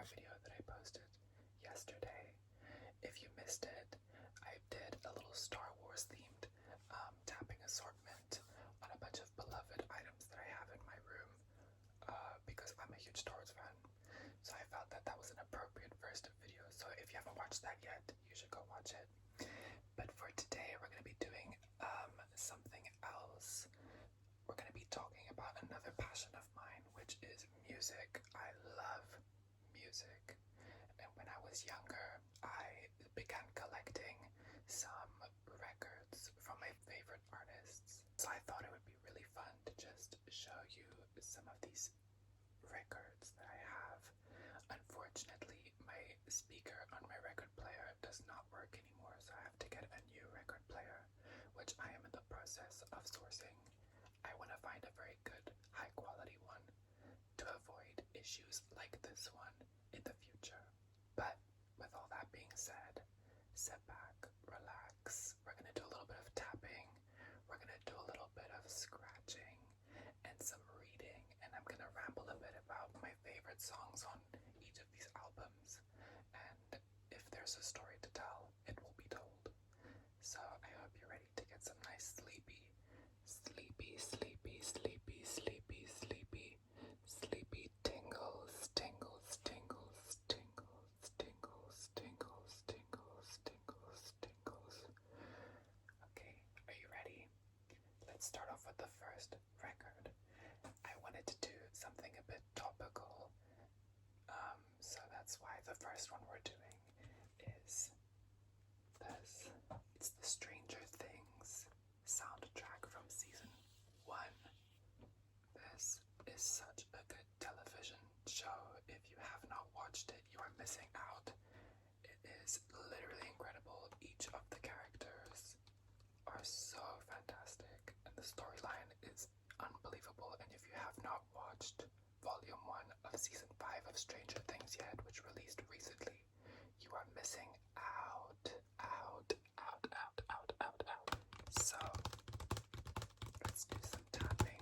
ASMR video that I posted yesterday. If you missed it, I did a little Star Wars themed tapping assortment on a bunch of beloved items that I have in my room because I'm a huge Star Wars fan. So I felt that that was an appropriate first video. So if you haven't watched that yet, you should go watch it. But for today, we're going to be doing something else. We're going to be talking about another passion of mine, which is music. I love music. And when I was younger, I began collecting some records from my favorite artists. So I thought it would be really fun to just show you some of these records that I have. Unfortunately, my speaker on my record player does not work anymore, so I have to get a new record player, which I am in the process of sourcing. I want to find a very good, high quality one to avoid issues like this one in the future. But with all that being said, sit back, relax. We're going to do a little bit of tapping, we're going to do a little bit of scratching, and some reading, and I'm going to ramble a bit about my favorite songs on each of these albums. And if there's a story to tell, it will be told. So I hope you're ready to get some nice sleepy tingles, tingles, tingles, tingles, tingles, tingles, tingles, tingles, tingles. Okay, are you ready? Let's start off with the first record. I wanted to do something a bit topical, so that's why the first one we're doing is this. It's the Stranger Things soundtrack from season 1. This is such a good television show. If you have not watched it, you are missing out. It is literally incredible. Each of the characters are so fantastic, and the storyline is unbelievable. And if you have not watched Volume 1 of Season 5 of Stranger Things yet, which released recently, you are missing out. So, let's do some tapping.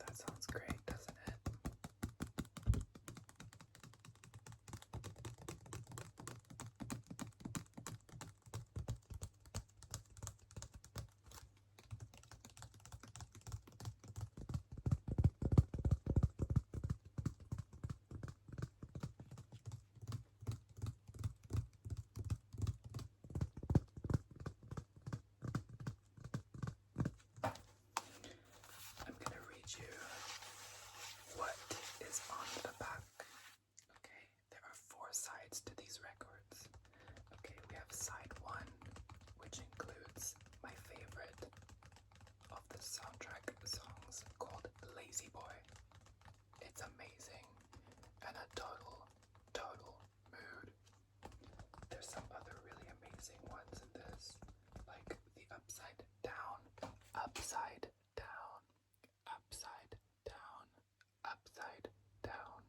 That sounds great, doesn't it? I'm gonna read you what is on the back. Okay, there are 4 sides to these records. Okay, we have side 1, which includes my favorite of the soundtrack songs called Lazy Boy. It's amazing and a total mood. There's some other really amazing ones in this, like the upside down, upside down, upside down, upside down,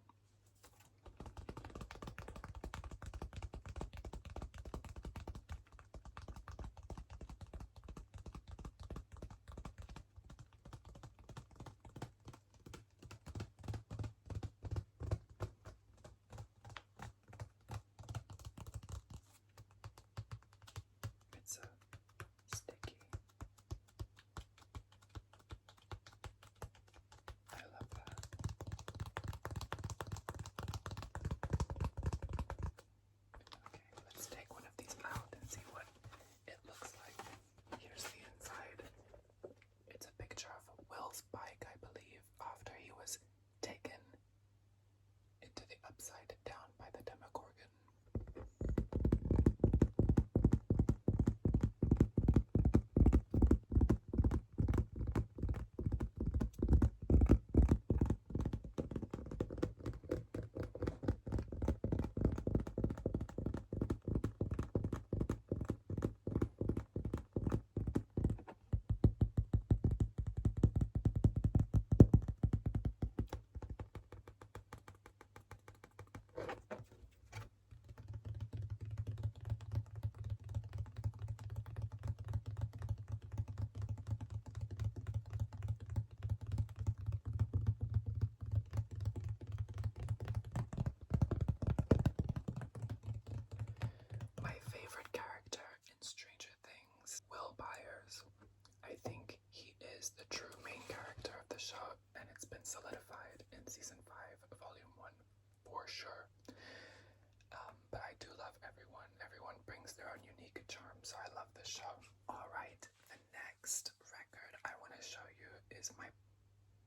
so I love this show. Alright, the next record I want to show you is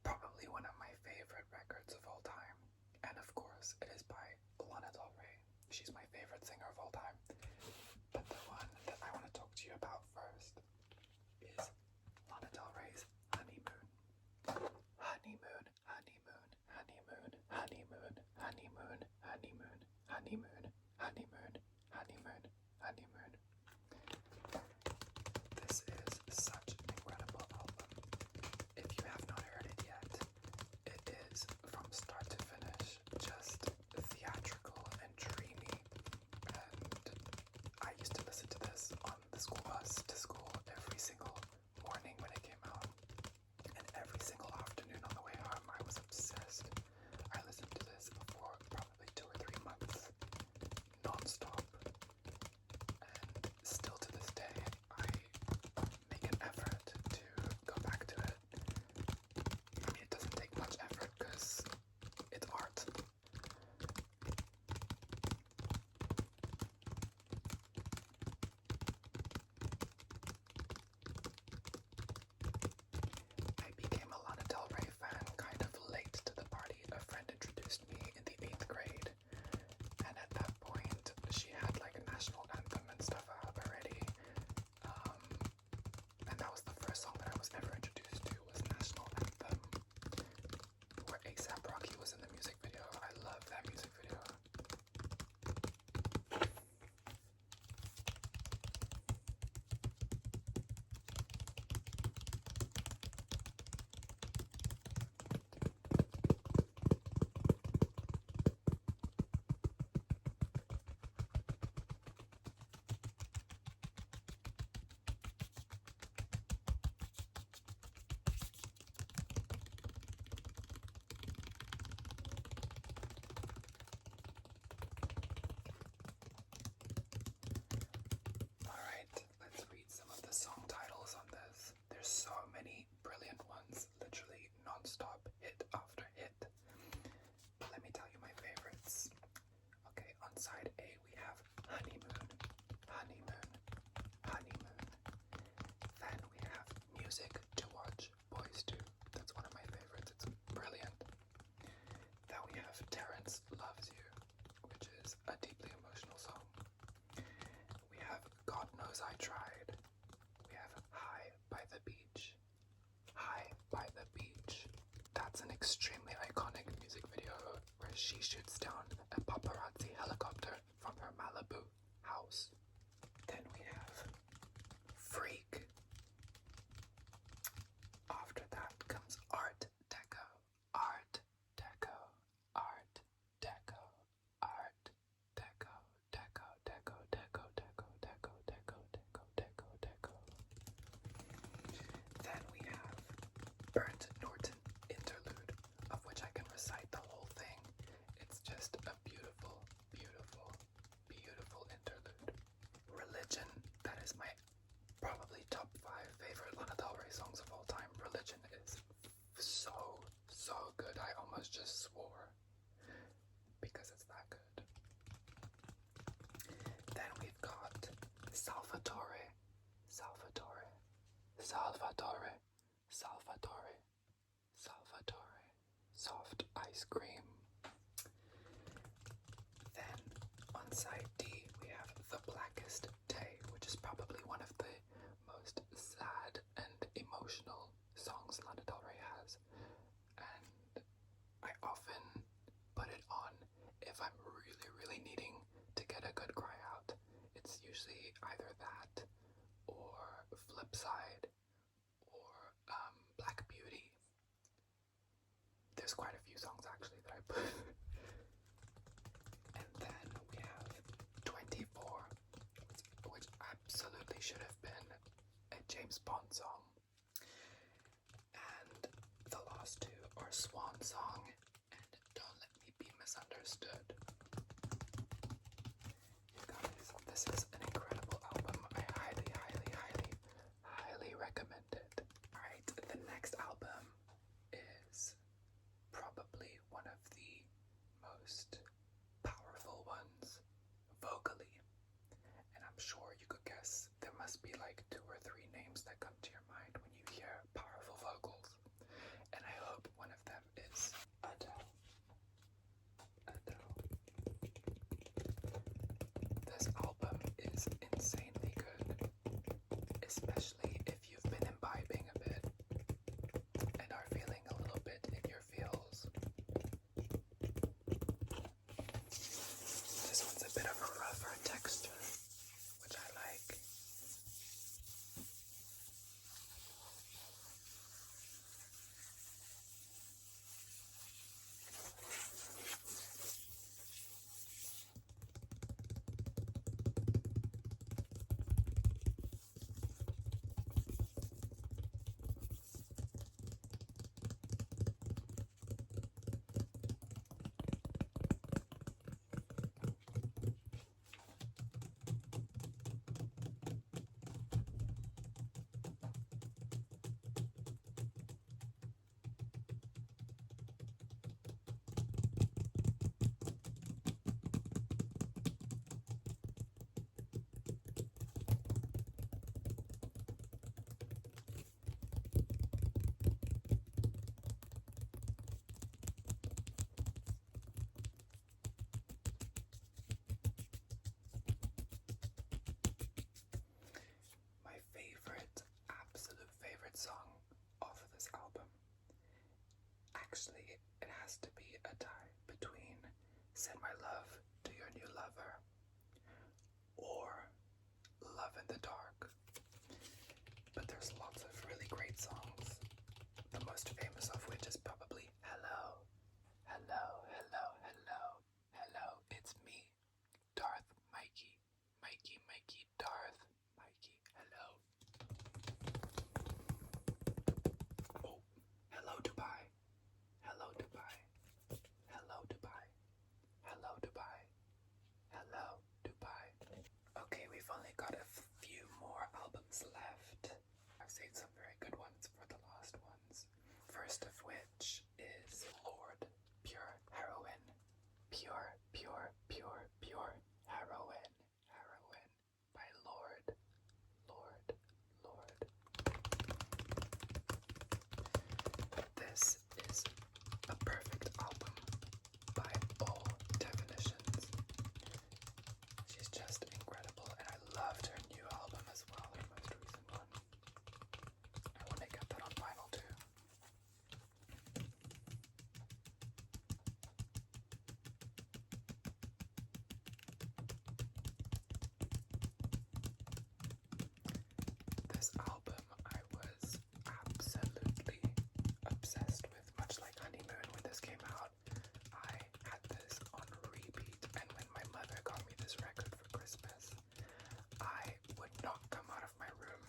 probably one of my favorite records of all time. And of course, it is by Lana Del Rey. She's my favorite singer of all time. But the one that I want to talk to you about first is Lana Del Rey's Honeymoon. Honeymoon, honeymoon, honeymoon, honeymoon, honeymoon, honeymoon, honeymoon, honeymoon, honeymoon, honeymoon. This is such an incredible album. If you have not heard it yet, it is from start to finish just theatrical and dreamy. And I used to listen to this on the school bus to school every single morning when it came out. And every single afternoon on the way home, I was obsessed. I listened to this for probably 2 or 3 months, non-stop. And still to this day, I make an effort to go back to it. I mean, it doesn't take much effort because it's art. I became a Lana Del Rey fan kind of late to the party. A friend introduced me in the 8th grade, and at that point, she had like a national anthem and stuff out already. And that was the first song that I was ever introduced to, was National Anthem, where A$AP Rocky was in the music video. I love that music video. Alright, let's read some of the song titles on this. There's so many brilliant ones, literally non-stop, hit after hit. But let me tell you my favorites. Okay, on side A we have Honeymoon, Honeymoon, Honeymoon. Then we have Music to Watch Boys Do. That's one of my favorites, it's brilliant. Then we have Terrence Loves You, which is a deeply emotional song. We have God Knows I Tried. We have High by the Beach. High by the Beach. That's an extremely iconic music video where she shoots down a paparazzi helicopter from her Malibu house. Then we have Freak. After that comes Art Deco. Art Deco. Art Deco. Art Deco. Deco. Deco. Deco. Deco. Deco. Deco. Deco. Deco. Deco. Then we have Burnt Norton Interlude, of which I can recite the whole thing. It's just a beautiful, beautiful, beautiful interlude. Religion, that is my probably top 5 favorite Lana Del Rey songs of all time. Religion is so, so good. I almost just swore because it's that good. Then we've got Salvatore, Salvatore, Salvatore, Salvatore, Salvatore, Soft Ice Cream. Then on side D we have The Blackest Day, which is probably one of the most sad and emotional songs Lana Del Rey has. And I often put it on if I'm really, really needing to get a good cry out. It's usually either that or Flipside or Black Beauty. There's quite a few songs actually that I put. And then we have 24, which absolutely should have been a James Bond song. And the last two are Swan Song and Don't Let Me Be Misunderstood. You guys, this is an incredible album. I highly, highly, highly, highly recommend it. Alright, the next album is probably one of the most powerful ones vocally. And I'm sure you could guess the This album is insanely good, especially if you've been imbibing a bit and are feeling a little bit in your feels. This one's a bit of a rougher texture, which I like. Song off of this album. Actually, it has to be a tie between Send My Love to Your New Lover or Love in the Dark. But there's lots of really great songs, the most famous of which is probably Hello, Hello, Hello, Hello, Hello, It's Me, Darth, Mikey, Mikey, Mikey, Darth, Mikey, hello. Hello Dubai, hello Dubai, hello Dubai, hello Dubai, hello Dubai. Okay, we've only got a few more albums left. I've saved some very good ones for the last ones. First of which is Lord, Pure Heroin. Pure, pure, pure, pure heroin. Heroin by Lord, Lord, Lord. This is a perfect album by all definitions. She's just incredible, and I loved her new album as well, her most recent one. I want to get that on vinyl too. This album I was absolutely obsessed with, much like Honeymoon when this came out. I had this on repeat, and when my mother got me this record for Christmas, I would not come out of my room.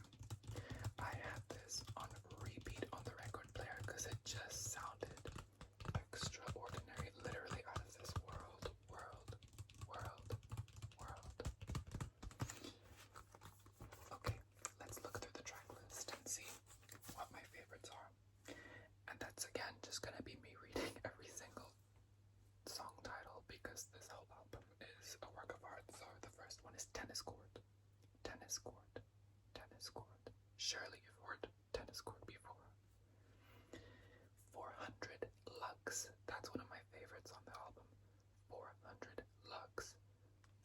I had this on repeat on the record player because it just sounded extraordinary, literally out of this world. Okay, let's look through the track list and see what my favorites are. And that's again just gonna be me reading every single song title because this whole album is a work of art. So the first one is Tennis Court. Tennis Court. Tennis Court. Surely you've heard Tennis Court before. 400 Lux. That's one of my favorites on the album. 400 Lux.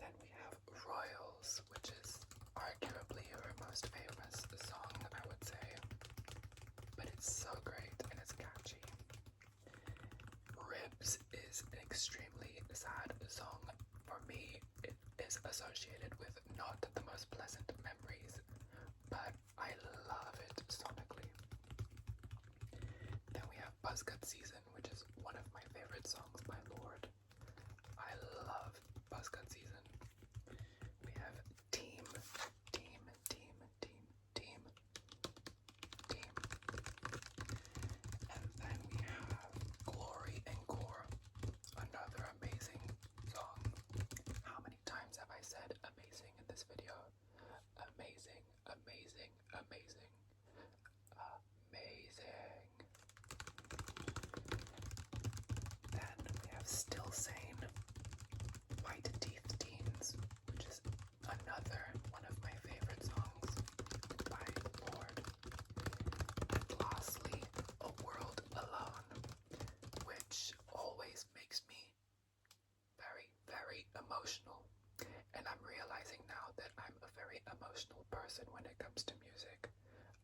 Then we have Royals, which is arguably her most famous song, I would say. But it's so great and it's catchy. Ribs is an extremely sad song. For me, it is associated with not the most pleasant memories, but I love it sonically. Then we have Buzzcut Season, which is one of my favorite songs by Lord. I love Buzzcut Season. We have Team. And then we have Glory and Core, another amazing song. How many times have I said amazing in this video? Amazing, amazing, amazing, amazing. Then we have Still Sane, White Teeth Teens, which is another one of my favorite songs by Lord. And lastly, A World Alone, which always makes me very, very emotional. And I'm realizing that I'm a very emotional person when it comes to music.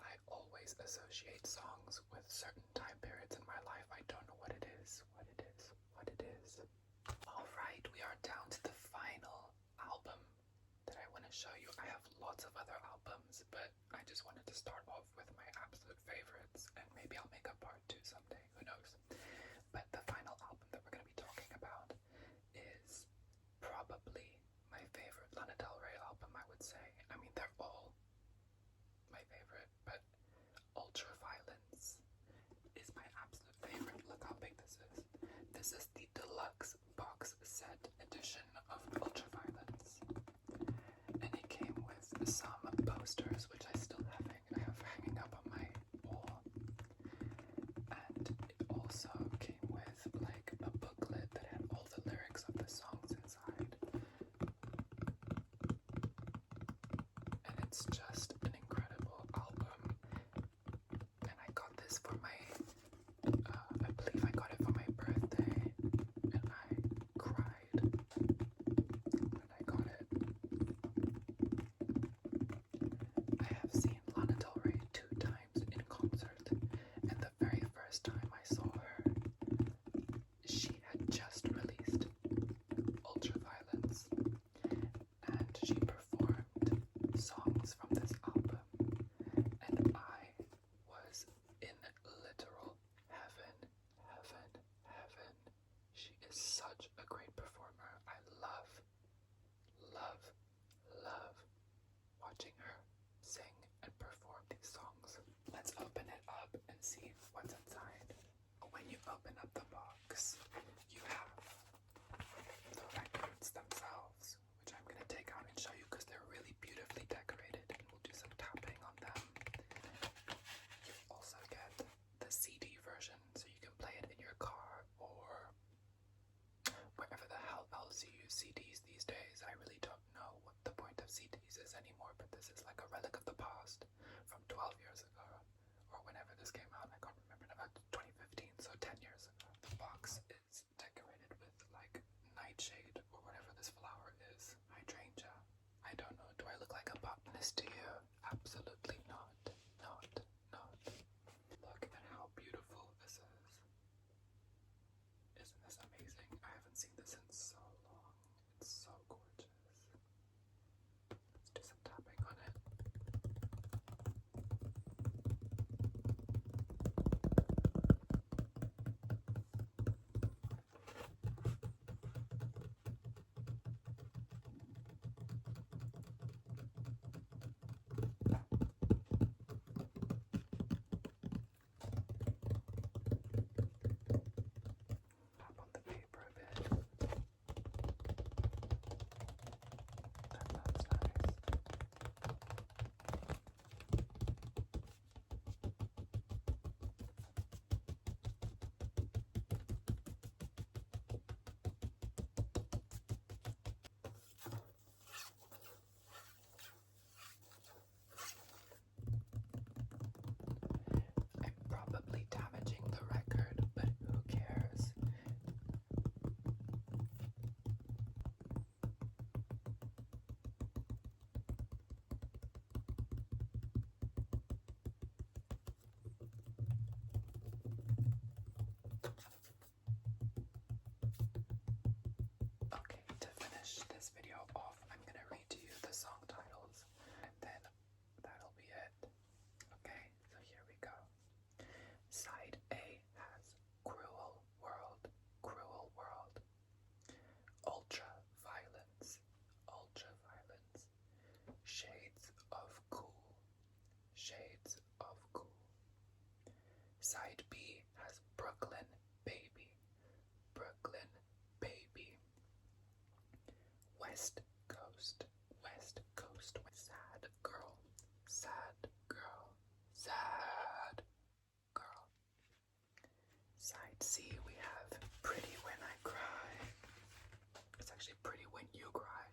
I always associate songs with certain time periods in my life. I don't know what it is. Alright, we are down to the final album that I want to show you. I have lots of other albums, but I just wanted to start off with my absolute favorites, and maybe I'll make a part 2 someday, who knows. But the final album that we're going to be talking about is probably my favorite Lana Del Rey album, I would say. I mean, they're all my favorite, but Ultraviolence is my absolute favorite. Look how big this is. This is the deluxe box set edition of Ultraviolence, and it came with some posters, which I still have hanging up on my wall, and it also came with like a booklet that had all the lyrics of the songs inside, and it's just an incredible album. And I got this for my I believe I got it for my birthday, and I cried when I got it. I have seen Lana Del Rey 2 times in concert, and the very first time I saw her, she had just released Ultraviolence, and she performed songs from this album, and I was in literal heaven. She is such a great performer. I love watching her sing and perform these songs. Let's open it up and see what's inside. When you open up the box, you have the records themselves, which I'm going to take out and show you because they're really beautifully decorated, and we'll do some tapping on them. You also get the CD version, so you can play it in your car or wherever the hell else you use CDs these days. I really don't know what the point of CDs is anymore, but this is like a relic of the past from 12 years ago, or whenever this came out. I can't remember, about 2015, so 10 years ago. The box is decorated with like nightshade or whatever this flower is. Hydrangea. I don't know. Do I look like a botanist to you? Absolutely not. Look at how beautiful this is. Isn't this amazing? I haven't seen this in so long. It's so gorgeous. Let's do some tapping on it. Tap on the paper a bit. That sounds nice. I'm probably damaging the record, but who cares? Okay, to finish this video off, I'm gonna read to you the song titles, and then that'll be it. Okay, so here we go. Side A has Cruel World, Ultraviolence, Shades of Cool, Side B has Brooklyn Baby, West Coast, Sad Girl. Side C, we have Pretty When I Cry. It's actually Pretty When You Cry.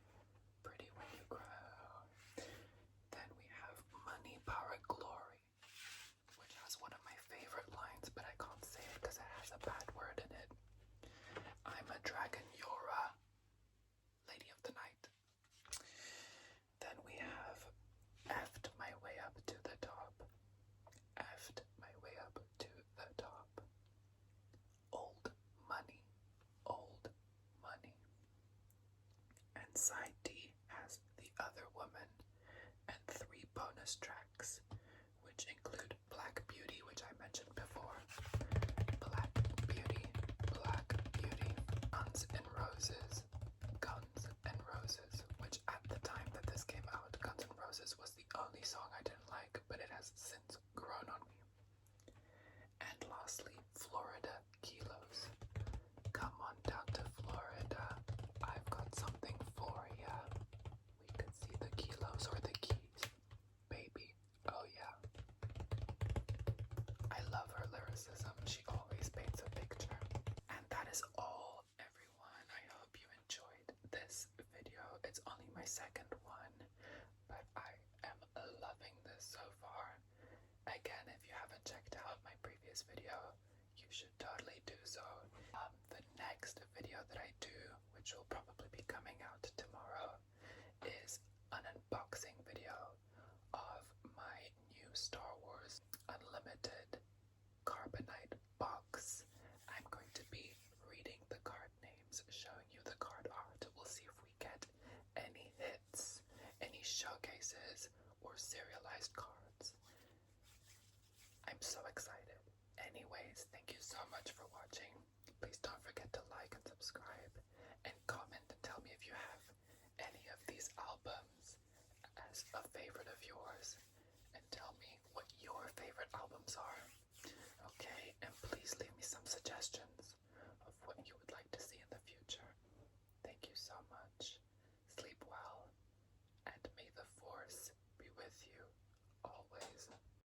Then we have Money, Power, Glory, which has one of my favorite lines, but I can't say it because it has a bad word in it. I'm a dragon, you're a lady of the night. Then and side D has The Other Woman, and 3 bonus tracks, which include Black Beauty, which I mentioned before, Black Beauty, Guns and Roses, which at the time that this came out, Guns N' Roses was the only song I didn't like, but it has since grown on me. And lastly, Florida Kilos. Come on down to Florida, I've got something for ya. We could see the kilos or the keys, baby, oh yeah. I love her lyricism, she always paints a picture. And that is all, everyone. I hope you enjoyed this video. It's only my second one, but I am loving this so far. Again, if you haven't checked out my previous video, you should totally do so. The next video that I do, which will probably be coming out tomorrow, is an unboxing video of my new Star Wars Unlimited Carbonite box. I'm going to be reading the card names, showing you the card art. We'll see if we get any hits, any showcases, or serialized cards. I'm so